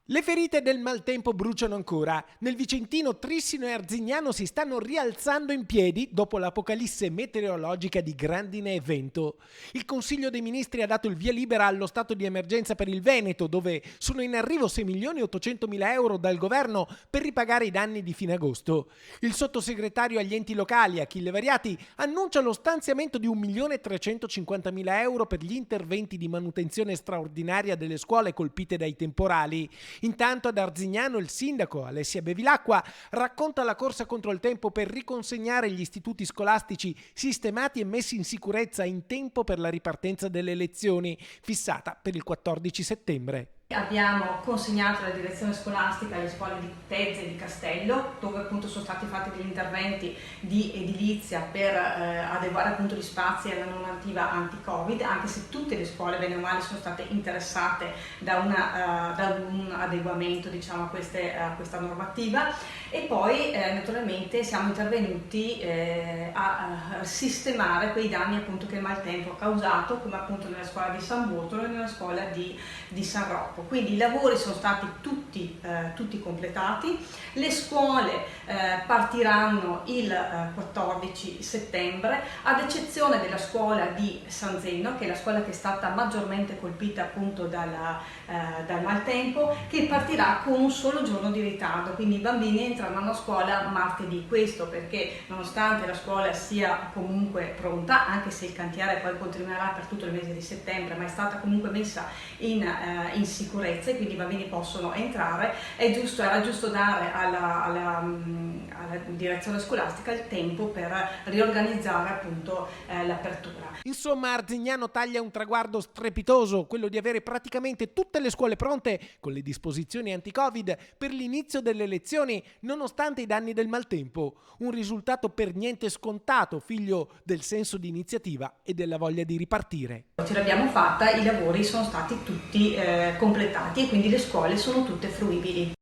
Le ferite del maltempo bruciano ancora. Nel Vicentino, Trissino e Arzignano si stanno rialzando in piedi dopo l'apocalisse meteorologica di grandine e vento. Il Consiglio dei Ministri ha dato il via libera allo stato di emergenza per il Veneto, dove sono in arrivo 6.800.000 euro dal governo per ripagare i danni di fine agosto. Il sottosegretario agli enti locali, Achille Variati, annuncia lo stanziamento di 1.350.000 euro per gli interventi di manutenzione straordinaria delle scuole colpite dai temporali. Intanto ad Arzignano il sindaco Alessia Bevilacqua racconta la corsa contro il tempo per riconsegnare gli istituti scolastici sistemati e messi in sicurezza in tempo per la ripartenza delle lezioni, fissata per il 14 settembre. Abbiamo consegnato alla direzione scolastica le scuole di Tezze e di Castello, dove appunto sono stati fatti degli interventi di edilizia per adeguare appunto gli spazi alla normativa anti-Covid, anche se tutte le scuole bene o male sono state interessate da un adeguamento, diciamo, a questa normativa. E poi naturalmente siamo intervenuti a sistemare quei danni appunto che il maltempo ha causato, come appunto nella scuola di San Bortolo e nella scuola di San Rocco. Quindi i lavori sono stati tutti completati, le scuole partiranno il 14 settembre, ad eccezione della scuola di San Zeno, che è la scuola che è stata maggiormente colpita appunto dal maltempo, che partirà con un solo giorno di ritardo, quindi i bambini entreranno a scuola martedì. Questo perché nonostante la scuola sia comunque pronta, anche se il cantiere poi continuerà per tutto il mese di settembre, ma è stata comunque messa in sicurezza e quindi i bambini possono entrare, era giusto dare alla direzione scolastica il tempo per riorganizzare appunto l'apertura. Insomma, Arzignano taglia un traguardo strepitoso, quello di avere praticamente tutte le scuole pronte con le disposizioni anti-Covid per l'inizio delle lezioni, nonostante i danni del maltempo. Un risultato per niente scontato, figlio del senso di iniziativa e della voglia di ripartire. Ce l'abbiamo fatta, i lavori sono stati tutti completati e quindi le scuole sono tutte fruibili.